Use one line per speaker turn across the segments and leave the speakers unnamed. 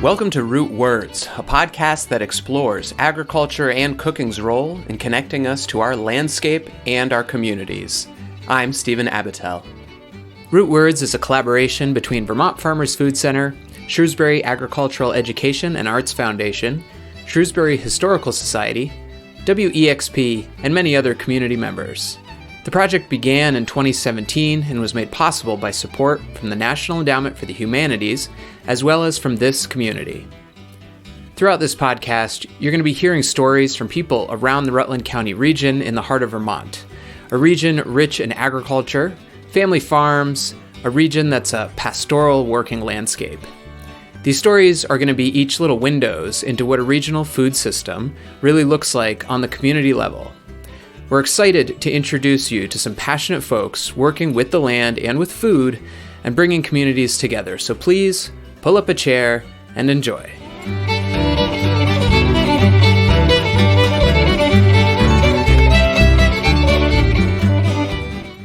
Welcome to Root Words, a podcast that explores agriculture and cooking's role in connecting us to our landscape and our communities. I'm Stephen Abatiell. Root Words is a collaboration between Vermont Farmers Food Center, Shrewsbury Agricultural Education and Arts Foundation, Shrewsbury Historical Society, WEXP, and many other community members. The project began in 2017 and was made possible by support from the National Endowment for the Humanities, as well as from this community. Throughout this podcast, you're going to be hearing stories from people around the Rutland County region in the heart of Vermont, a region rich in agriculture, family farms, a region that's a pastoral working landscape. These stories are going to be each little windows into what a regional food system really looks like on the community level. We're excited to introduce you to some passionate folks working with the land and with food and bringing communities together. So please pull up a chair and enjoy.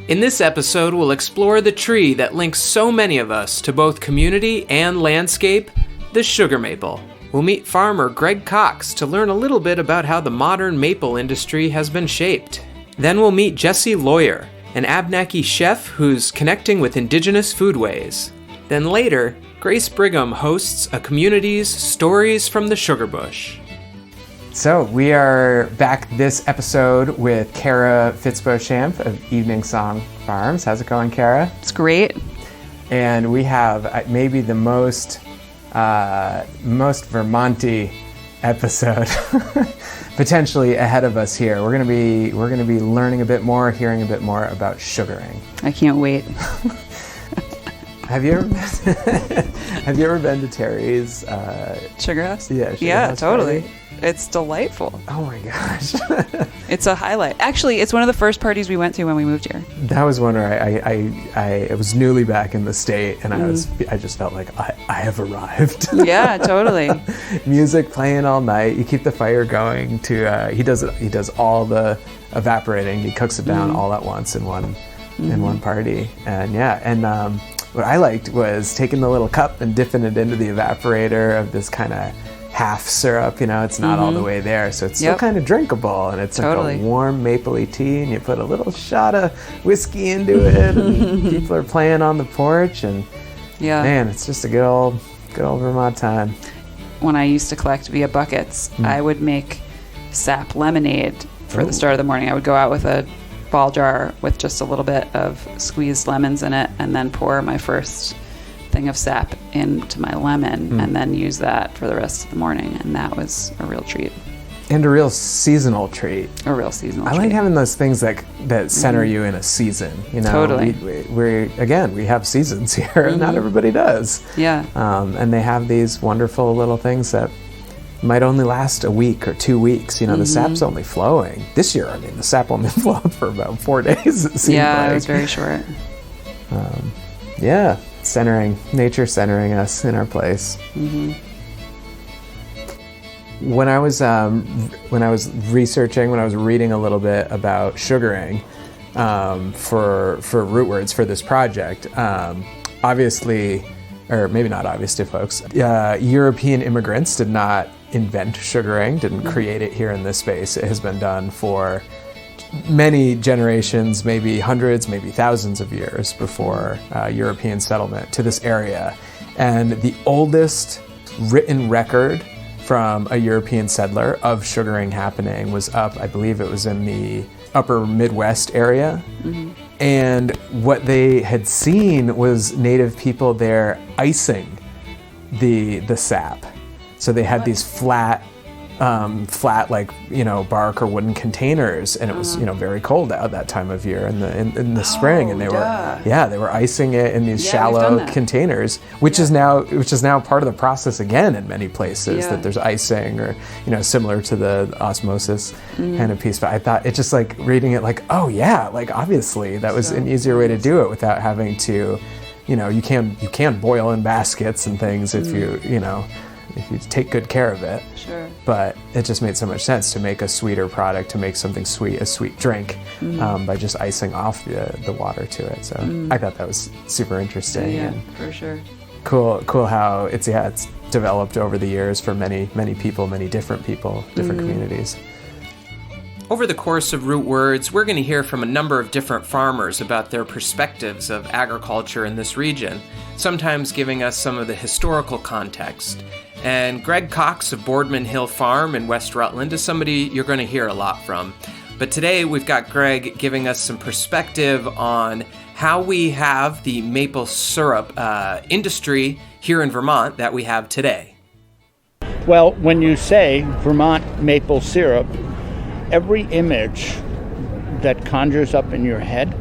In this episode, we'll explore the tree that links so many of us to both community and landscape, the sugar maple. We'll meet farmer Greg Cox to learn a little bit about how the modern maple industry has been shaped. Then we'll meet Jessee Lawyer, an Abnaki chef who's connecting with indigenous foodways. Then later, Grace Brigham hosts a community's Stories from the Sugar Bush. So we are back this episode with Kara Fitzbeauchamp of Evening Song Farms. How's it going, Kara?
It's great.
And we have maybe the most Vermonty episode potentially ahead of us here. We're gonna be learning a bit more, hearing a bit more about sugaring.
I can't wait.
Have you ever been to Terry's
Sugar House?
Yeah, Sugar
yeah,
House
totally.
Party?
It's delightful.
Oh my gosh.
It's a highlight. Actually, it's one of the first parties we went to when we moved here.
That was one where I was newly back in the state, and I just felt like I have arrived.
Yeah, totally.
Music playing all night. You keep the fire going. He does all the evaporating. He cooks it down all at once in one party. And what I liked was taking the little cup and dipping it into the evaporator of this kind of half syrup, it's not all the way there, so it's still kind of drinkable, and it's like a warm mapley tea, and you put a little shot of whiskey into it, and people are playing on the porch, and man, it's just a good old Vermont time.
When I used to collect via buckets, I would make sap lemonade for the start of the morning. I would go out with a ball jar with just a little bit of squeezed lemons in it, and then pour my first thing of sap into my lemon and then use that for the rest of the morning, and that was a real treat. And a real seasonal treat. I like having those things that center you in a season, Totally.
We have seasons here, not everybody does.
Yeah.
And they have these wonderful little things that might only last a week or 2 weeks. The sap's only flowing. This year, the sap only flowed for about 4 days, it seemed like.
It was very short.
Nature centering us in our place. When I was reading a little bit about sugaring for Root Words for this project, obviously, or maybe not obvious to folks, European immigrants did not invent sugaring, didn't create it here in this space. It has been done for many generations, maybe hundreds, maybe thousands of years before European settlement to this area. And the oldest written record from a European settler of sugaring happening was up, I believe it was in the upper Midwest area. And what they had seen was native people there icing the sap. So they had these flat bark or wooden containers, and it was very cold out that time of year in the spring, and they were icing it in these shallow containers, which is now part of the process again in many places, that there's icing or similar to the osmosis kind of piece. But I thought it just like reading it obviously that was an easier way to do it without having to you can boil in baskets and things if you if you take good care of it.
Sure.
But it just made so much sense to make a sweeter product, to make something sweet, a sweet drink, by just icing off the water to it. So I thought that was super interesting.
Yeah,
and
for sure.
Cool how it's developed over the years for many people, many different people, different communities. Over the course of Root Words, we're going to hear from a number of different farmers about their perspectives of agriculture in this region, sometimes giving us some of the historical context. And Greg Cox of Boardman Hill Farm in West Rutland is somebody you're going to hear a lot from. But today we've got Greg giving us some perspective on how we have the maple syrup industry here in Vermont that we have today.
Well, when you say Vermont maple syrup, every image that conjures up in your head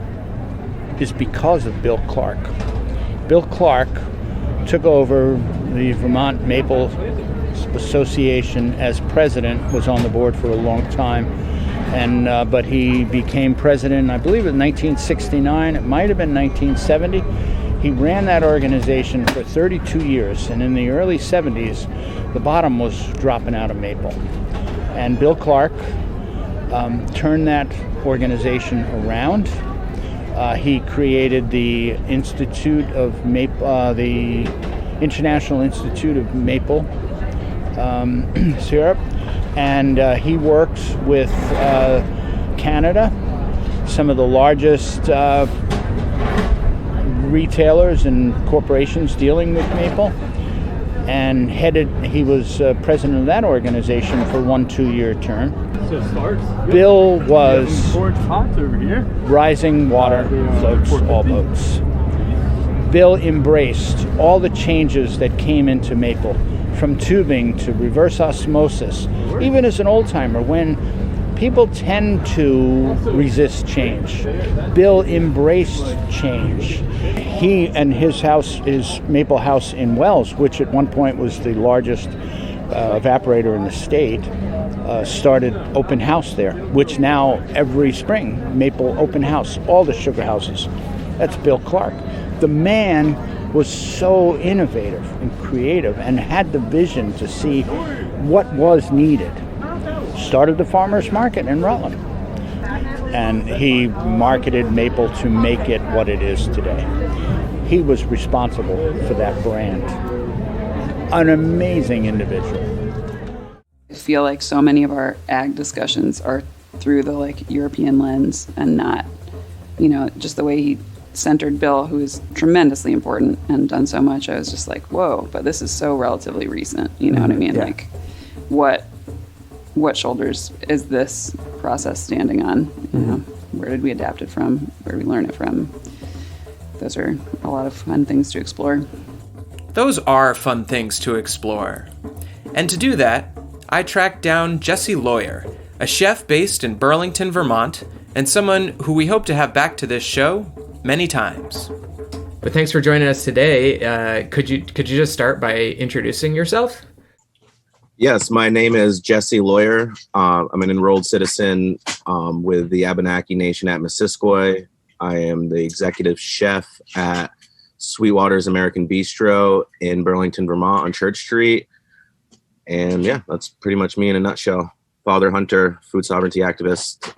is because of Bill Clark. Bill Clark took over the Vermont Maple Association as president, was on the board for a long time, and but he became president, I believe, in 1969. It might have been 1970. He ran that organization for 32 years, and in the early 70s, the bottom was dropping out of maple. And Bill Clark turned that organization around. He created the Institute of Maple, the International Institute of Maple Syrup, and he works with Canada, some of the largest retailers and corporations dealing with maple, and he was president of that organization for 1 2-year term.
So it starts.
Bill was
storage pots over here.
Rising water floats all boats. Bill embraced all the changes that came into maple, from tubing to reverse osmosis. Even as an old timer, when people tend to resist change, Bill embraced change. He and his Maple House in Wells, which at one point was the largest evaporator in the state, started open house there, which now every spring, Maple open house, all the sugar houses. That's Bill Clark. The man was so innovative and creative and had the vision to see what was needed. Started the farmers market in Rutland, and he marketed maple to make it what it is today. He was responsible for that brand. An amazing individual.
I feel like so many of our ag discussions are through the European lens, and not, just the way he centered Bill, who is tremendously important and done so much. I was just like, whoa, but this is so relatively recent. You know what I mean?
Yeah.
Like, what shoulders is this process standing on? Where did we adapt it from? Where did we learn it from? Those are a lot of fun things to explore.
Those are fun things to explore. And to do that, I tracked down Jessee Lawyer, a chef based in Burlington, Vermont, and someone who we hope to have back to this show many times. But thanks for joining us today. Could you just start by introducing yourself?
Yes, my name is Jessee Lawyer. I'm an enrolled citizen with the Abenaki Nation at Missisquoi. I am the executive chef at Sweetwater's American Bistro in Burlington, Vermont on Church Street. And yeah, that's pretty much me in a nutshell. Father hunter, food sovereignty activist.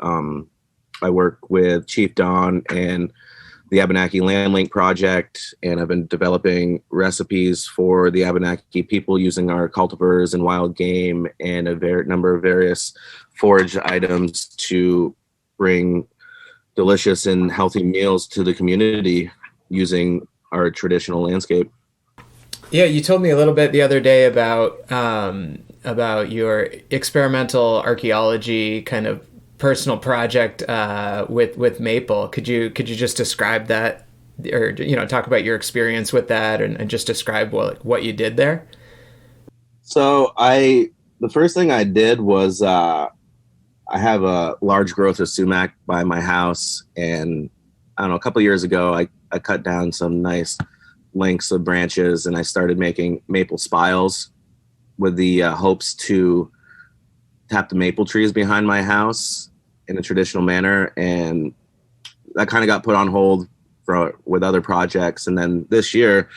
I work with Chief Don and the Abenaki Land Link Project, and I've been developing recipes for the Abenaki people using our cultivars and wild game and a number of various forage items to bring delicious and healthy meals to the community using our traditional landscape.
Yeah, you told me a little bit the other day about your experimental archaeology kind of personal project with maple. Could you just describe that, or talk about your experience with that, and just describe what you did there?
So the first thing I did was I have a large growth of sumac by my house, and I don't know, a couple of years ago I cut down some nice lengths of branches, and I started making maple spiles with the hopes to tap the maple trees behind my house in a traditional manner. And that kind of got put on hold with other projects. And then this year,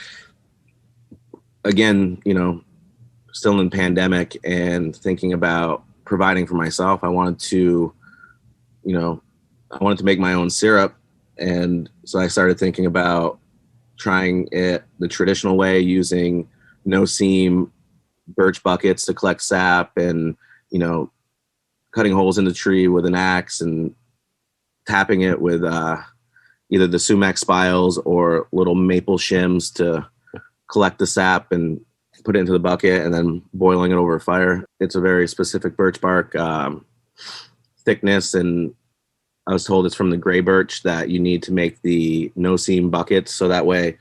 again, still in pandemic and thinking about providing for myself, I wanted to make my own syrup. And so I started thinking about trying it the traditional way, using no seam birch buckets to collect sap, and cutting holes in the tree with an axe and tapping it with either the sumac spiles or little maple shims to collect the sap and put it into the bucket, and then boiling it over a fire. It's a very specific birch bark thickness, and I was told it's from the gray birch that you need to make the no seam buckets, so that way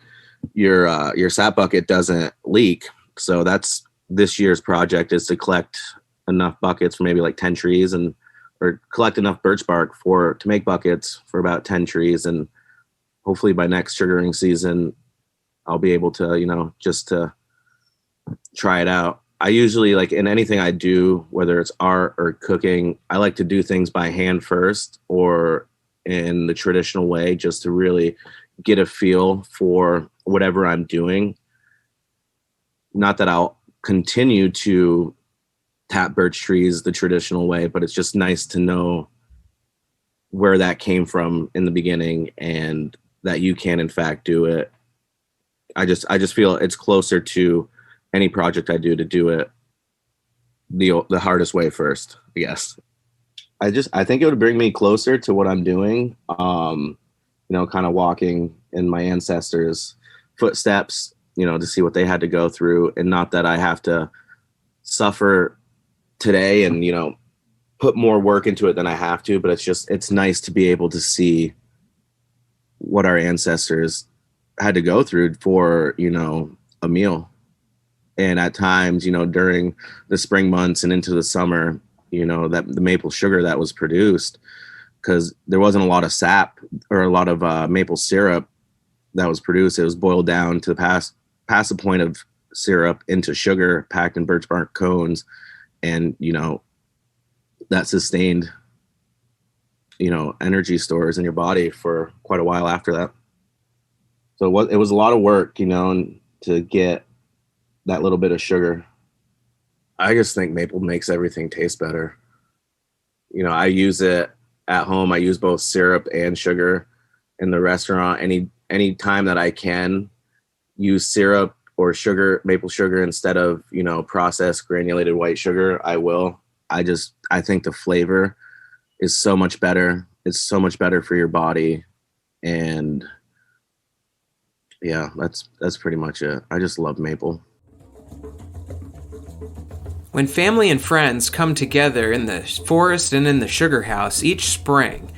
your sap bucket doesn't leak. So that's this year's project, is to collect enough buckets for maybe like 10 trees, or collect enough birch bark to make buckets for about 10 trees. And hopefully by next sugaring season, I'll be able to, just to try it out. I usually, like in anything I do, whether it's art or cooking, I like to do things by hand first or in the traditional way, just to really get a feel for whatever I'm doing. Not that I'll continue to tap birch trees the traditional way, but it's just nice to know where that came from in the beginning and that you can in fact do it. I just feel it's closer to any project I do to do it the hardest way first, I guess. I think it would bring me closer to what I'm doing, kind of walking in my ancestors' footsteps, to see what they had to go through, and not that I have to suffer today and, put more work into it than I have to, but it's nice to be able to see what our ancestors had to go through for, a meal. And at times, during the spring months and into the summer, that the maple sugar that was produced, because there wasn't a lot of sap or a lot of maple syrup that was produced. It was boiled down to past the point of syrup into sugar packed in birch bark cones. And, that sustained, energy stores in your body for quite a while after that. So it was a lot of work, to get that little bit of sugar. I just think maple makes everything taste better. I use it at home. I use both syrup and sugar in the restaurant. Any time that I can use syrup or sugar, maple sugar, instead of, processed granulated white sugar, I will. I think the flavor is so much better. It's so much better for your body. And yeah, that's pretty much it. I just love maple.
When family and friends come together in the forest and in the sugar house each spring,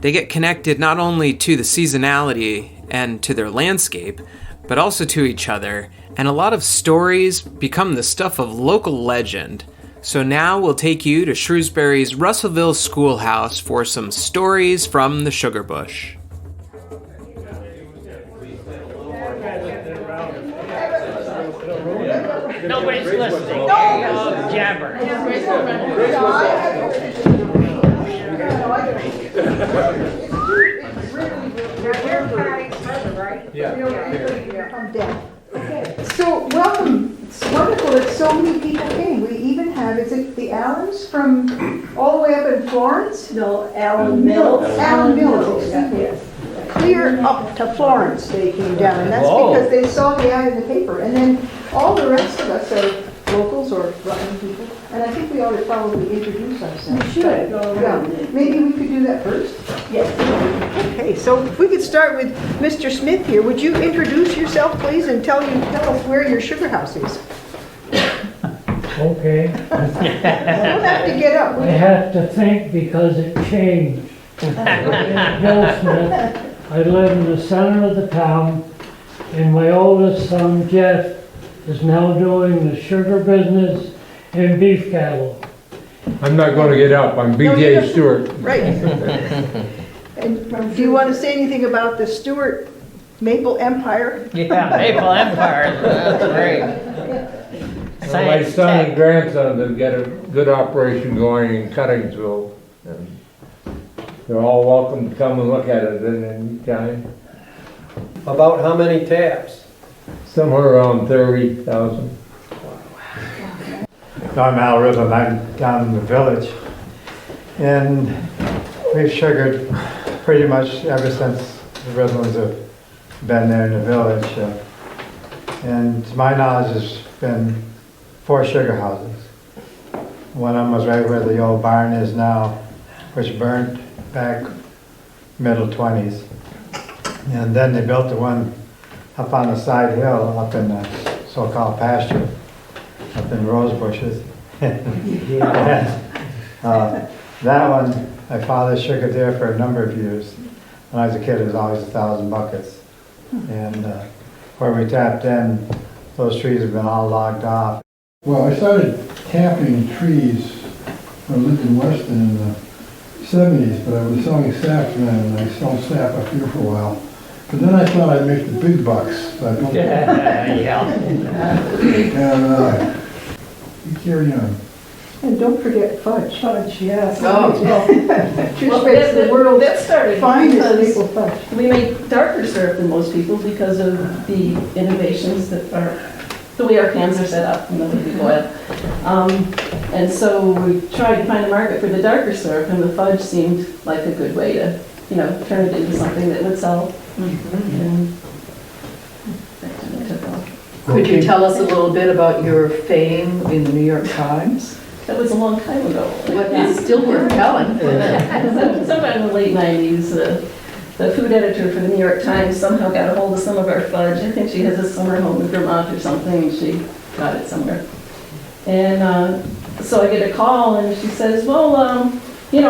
they get connected not only to the seasonality and to their landscape, but also to each other, and a lot of stories become the stuff of local legend. So now we'll take you to Shrewsbury's Russellville Schoolhouse for some stories from the sugar bush.
Nobody's listening. No. Jabber.
So welcome. It's wonderful that so many people came. We even have, is it the Allens from all the way up in Florence?
No, Allen Mills.
Allen Mills, excuse me. Clear up to Florence they came down, and that's because they saw the ad in the paper. And then all the rest of us are locals or Rutland people, and I think we ought to probably introduce ourselves.
We should go around.
Yeah. Maybe we could do that first?
Yes.
Okay, so if we could start with Mr. Smith here. Would you introduce yourself, please, and tell us where your sugar house is?
Okay.
You don't have to get up.
I have to think because it changed. Bill Smith. I live in the center of the town, and my oldest son, Jeff, is now doing the sugar business and beef cattle.
I'm not going to get up. I'm B.J. Stewart.
Right. And do you want to say anything about the Stewart Maple Empire?
Yeah, Maple Empire. That's great.
My son and grandson have got a good operation going in Cuttingsville. And they're all welcome to come and look at it at any time.
About how many taps?
Somewhere around 30,000.
I'm Al Rutland. I'm down in the village. And we've sugared pretty much ever since the Rutlands have been there in the village. And to my knowledge, there's been 4 sugar houses. One of them was right where the old barn is now, which burnt back middle 20s. And then they built the one up on the side hill, up in the so-called pasture, up in rose bushes. That one, my father sugared there for a number of years. When I was a kid, it was always 1,000 buckets. And where we tapped in, those trees have been all logged off.
Well, I started tapping trees when I lived in Weston in the 70s, but I was selling sap then, and I sold sap up here for a while. But then I thought I'd make the big bucks. So I built and you carry on.
And don't forget fudge.
Fudge, yes.
Oh,
Well,
the world
that started
finest
because
maple fudge.
we make darker syrup than most people because of the innovations that are, the way our pans are set up and the way we boil. And so we tried to find a market for the darker syrup, and the fudge seemed like a good way to, turn it into something that would sell. And that kind of took off.
Could you tell us a little bit about your fame in the New York Times?
That was a long time ago.
But it's still worth telling.
Sometime in the late 90s, the food editor for the New York Times somehow got a hold of some of our fudge. I think she has a summer home in Vermont or something, and she got it somewhere. And so I get a call, and she says, well, I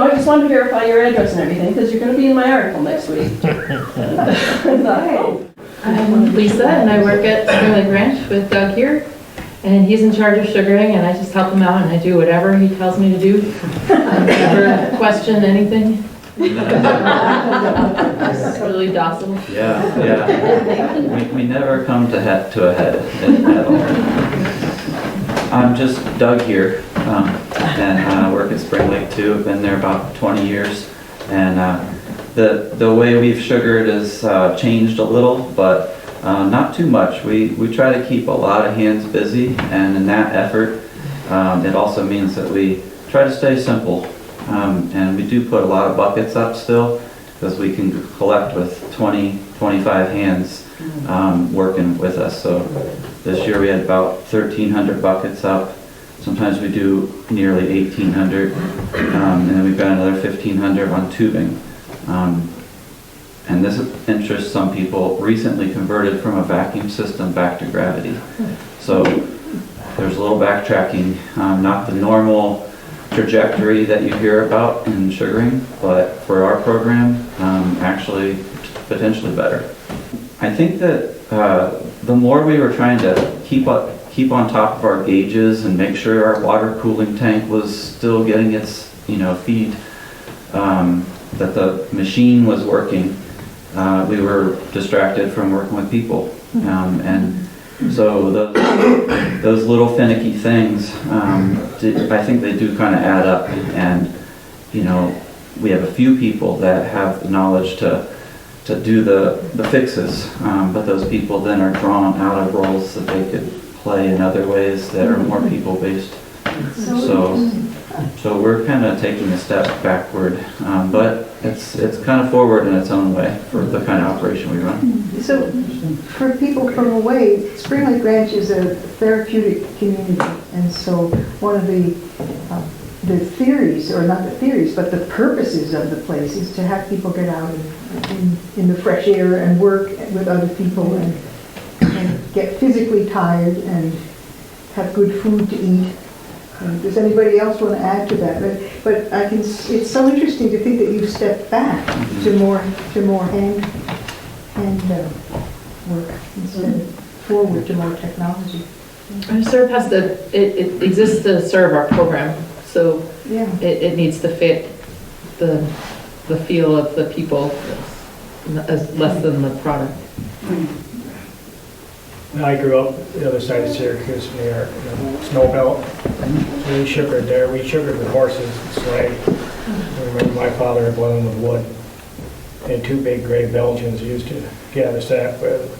just wanted to verify your address and everything, because you're going to be in my article next week. And I thought, oh.
I'm Lisa, and I work at Sterling Ranch with Doug here. And he's in charge of sugaring, and I just help him out, and I do whatever he tells me to do. I never question anything. It's really docile.
Yeah. We never come to a head at all. I'm just Doug here, and I work at Spring Lake too. I've been there about 20 years, and the way we've sugared has changed a little, but not too much. We try to keep a lot of hands busy, and in that effort, it also means that we try to stay simple. And we do put a lot of buckets up still, because we can collect with 20, 25 hands working with us. So this year we had about 1,300 buckets up. Sometimes we do nearly 1,800, and then we've got another 1,500 on tubing. And this interests some people. Recently converted from a vacuum system back to gravity. So there's a little backtracking, not the normal trajectory that you hear about in sugaring, but for our program, actually potentially better. I think that the more we were trying to keep on top of our gauges and make sure our water cooling tank was still getting its feed, that the machine was working, we were distracted from working with people, and so those little finicky things, I think they do kind of add up, and we have a few people that have the knowledge to do the fixes, but those people then are drawn out of roles that they could play in other ways that are more people based. So we're kind of taking a step backward, but it's kind of forward in its own way for the kind of operation we run.
So for people from away, Spring Lake Ranch is a therapeutic community, and so one of the theories, or not the theories, but the purposes of the place is to have people get out in the fresh air and work with other people and get physically tired and have good food to eat. Does anybody else want to add to that? But it's so interesting to think that you've stepped back to more hand work instead of forward to more technology.
Our syrup has it exists to serve our program, so
yeah.
it needs to fit the feel of the people as less than the product.
I grew up the other side of Syracuse near Snow Belt. So we sugared there. We sugared with horses and sleigh. I remember my father had blown with wood. And 2 big gray Belgians used to gather sap with.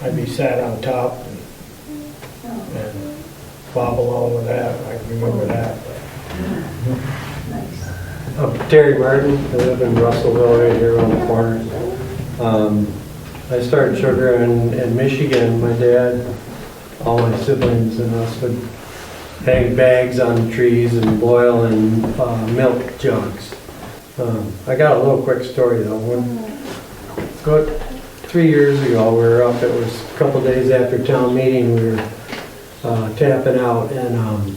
I'd be sat on top and bob along with that. I can remember that.
I'm Terry Martin. I live in Russellville, right here on the corner. I started sugaring in Michigan. My dad, all my siblings and us would hang bags on trees and boil in milk jugs. I got a little quick story though. About 3 years ago, we were up, it was a couple days after town meeting, we were tapping out, and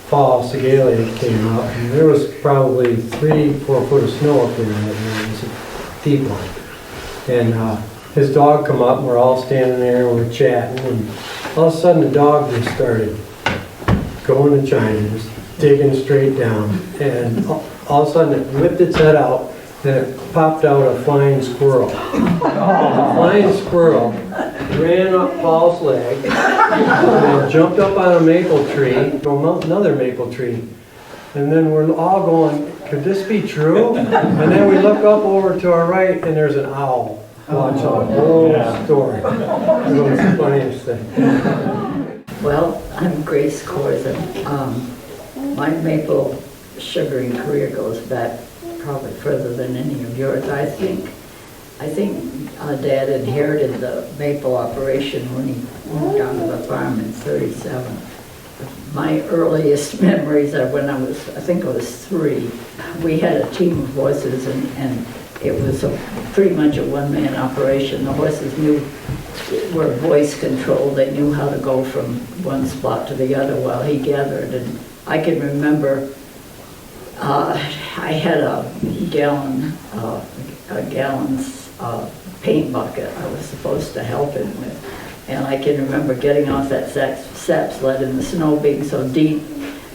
Fall Segalia came up, and there was probably 3-4 foot of snow up there that year. It was a deep one. And his dog come up, and we're all standing there, and we're chatting, and all of a sudden the dog just started going to China, just digging straight down, and all of a sudden it whipped its head out, and it popped out a flying squirrel. A flying squirrel ran up Paul's leg, and jumped up on a maple tree, another maple tree, and then we're all going, could this be true? And then we look up over to our right, and there's an owl watching the whole story. It was the funniest thing.
Well, I'm Grace Corson. My maple sugaring career goes back probably further than any of yours. I think Dad inherited the maple operation when he moved down to the farm in '37. My earliest memories are when I think I was 3. We had a team of horses, and it was pretty much a one-man operation. The horses were voice controlled. They knew how to go from one spot to the other while he gathered. And I can remember I had a gallon's paint bucket I was supposed to help him with. And I can remember getting off that sap sled and the snow being so deep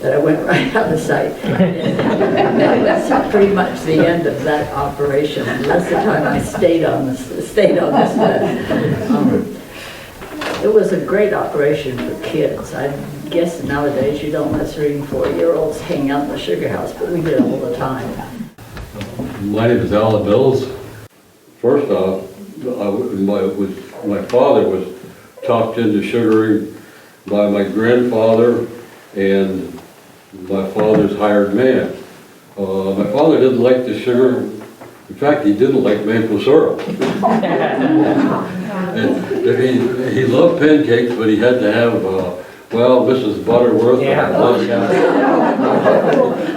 that I went right out of sight. That was pretty much the end of that operation. And that's the time I stayed on the sled. It was a great operation for kids. I guess nowadays you don't let 3 and 4-year-olds hang out in the sugar house, but we did all the time.
My name is Alan Mills. First off, my father was talked into sugaring by my grandfather and my father's hired man. My father didn't like the sugar. In fact, he didn't like maple syrup. And he loved pancakes, but he had to have, Mrs. Butterworth.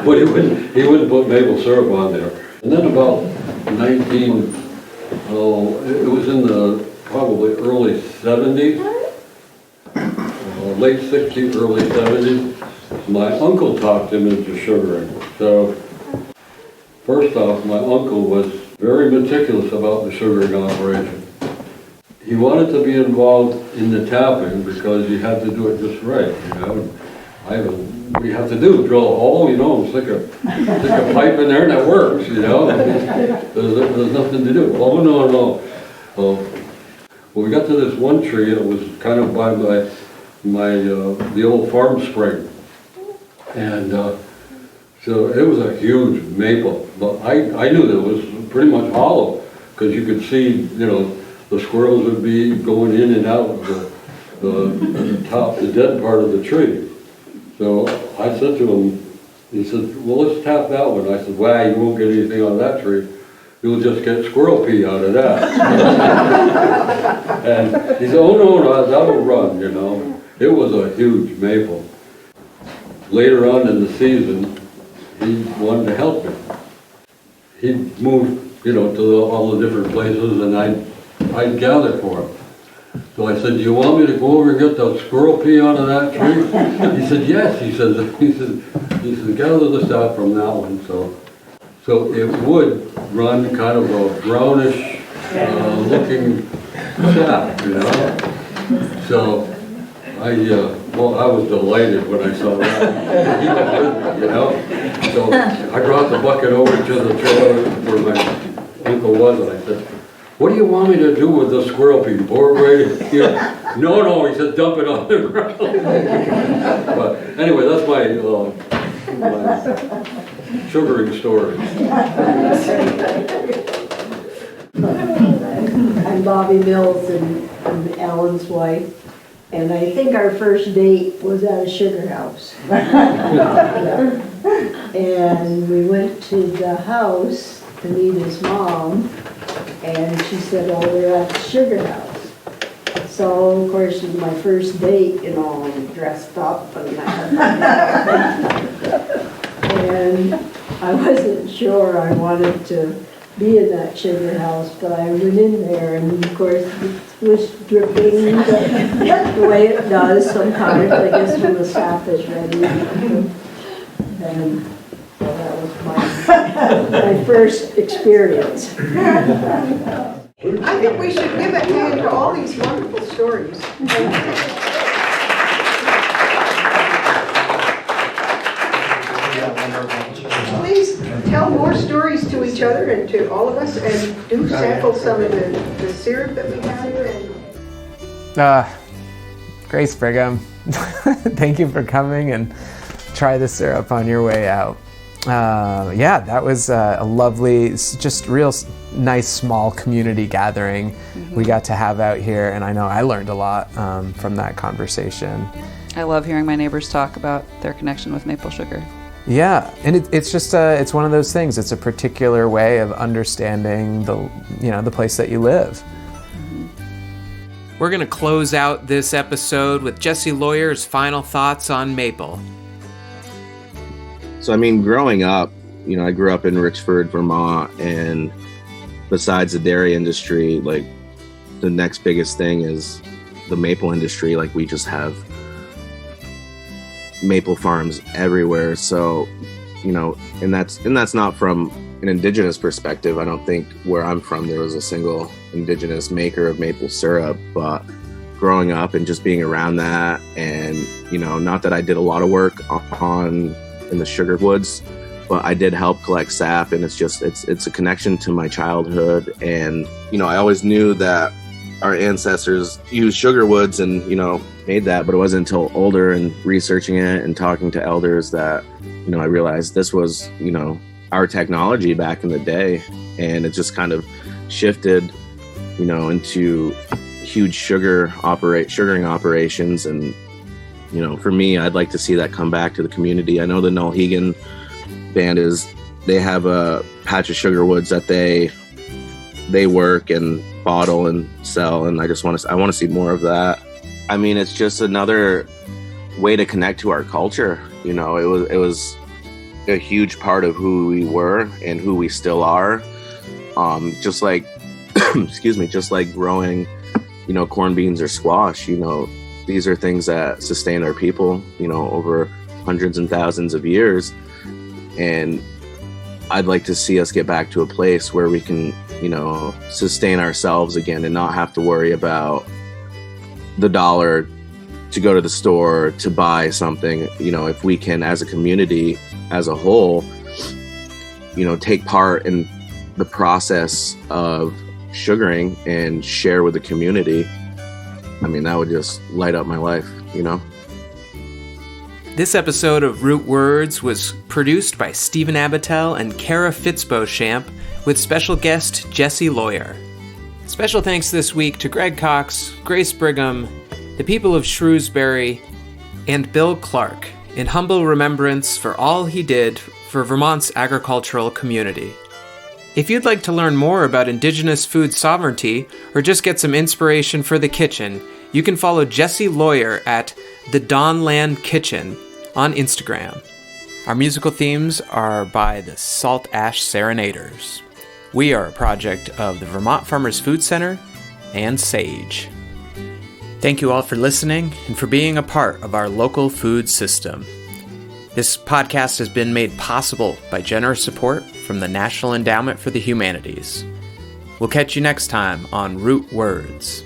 But he wouldn't put maple syrup on there. And then about it was in the probably early 70s, late 60s, early 70s, my uncle talked him into sugaring. So, first off, my uncle was very meticulous about the sugaring operation. He wanted to be involved in the tapping because you had to do it just right, What you have to do, drill a hole, and stick a pipe in there and that works, There's nothing to do. Oh, no. Well, we got to this one tree, it was kind of by the old farm spring. And so it was a huge maple, but I knew that it was pretty much hollow because you could see, the squirrels would be going in and out of the dead part of the tree. So I said to him, he said, well, let's tap that one. I said, you won't get anything out of that tree. You'll just get squirrel pee out of that. And he said, oh, no, that'll run, It was a huge maple. Later on in the season, he wanted to help me. He'd move, to all the different places, and I'd gather for him. So I said, do you want me to go over and get the squirrel pee out of that tree? He said, yes. He said, gather the sap from that one. So it would run kind of a brownish looking sap, So I was delighted when I saw that. He was with me, So I brought the bucket over to the trailer where my uncle was, and I said, what do you want me to do with the squirrel pee? Pour it right in here? No, he said, dump it on the ground. But anyway, that's my sugaring story.
I'm Bobby Mills, and I'm Alan's wife. And I think our first date was at a sugar house. And we went to the house to meet his mom, and she said, oh, we're at the sugar house. So, of course, it was my first date, you know, I'm dressed up and and I wasn't sure I wanted to be in that sugar house, but I went in there, and of course it was dripping the way it does sometimes, I guess when the sap is ready. And so that was my first experience. I think we should give a hand to all these wonderful stories. Please tell more stories to each other and to all of us, and do sample some of the syrup that we have here.
Grace Brigham, thank you for coming, and try the syrup on your way out. Yeah, that was a lovely, just real nice small community gathering we got to have out here, and I know I learned a lot from that conversation.
I love hearing my neighbors talk about their connection with maple sugar.
Yeah, and it's just it's one of those things. It's a particular way of understanding the place that you live. We're going to close out this episode with Jessee Loyer's final thoughts on maple.
So, I mean, growing up, I grew up in Richford, Vermont, and besides the dairy industry, like, the next biggest thing is the maple industry. Like, we just have maple farms everywhere. So, and that's not from an indigenous perspective. I don't think where I'm from there was a single indigenous maker of maple syrup, but growing up and just being around that, and not that I did a lot of work in the sugar woods, but I did help collect sap, and it's a connection to my childhood. And I always knew that our ancestors used sugar woods and made that, but it wasn't until older and researching it and talking to elders that I realized this was our technology back in the day, and it just kind of shifted into huge sugaring operations. And for me, I'd like to see that come back to the community. I know the Nullhegan band they have a patch of sugar woods that they work and bottle and sell, and I want to see more of that. I mean, it's just another way to connect to our culture. It was a huge part of who we were and who we still are. Just like, just like growing, corn, beans, or squash. These are things that sustain our people, over hundreds and thousands of years. And I'd like to see us get back to a place where we can, sustain ourselves again and not have to worry about the dollar to go to the store to buy something. If we can, as a community, as a whole, take part in the process of sugaring and share with the community, I mean, that would just light up my life,
This episode of Root Words was produced by Stephen Abatiell and Kara Fitzbeauchamp, with special guest Jessee Loyer. Special thanks this week to Greg Cox, Grace Brigham, the people of Shrewsbury, and Bill Clark, in humble remembrance for all he did for Vermont's agricultural community. If you'd like to learn more about Indigenous food sovereignty, or just get some inspiration for the kitchen, you can follow Jessee Loyer at the Dawnland Kitchen on Instagram. Our musical themes are by the Saltash Serenaders. We are a project of the Vermont Farmers Food Center and SAGE. Thank you all for listening and for being a part of our local food system. This podcast has been made possible by generous support from the National Endowment for the Humanities. We'll catch you next time on Root Words.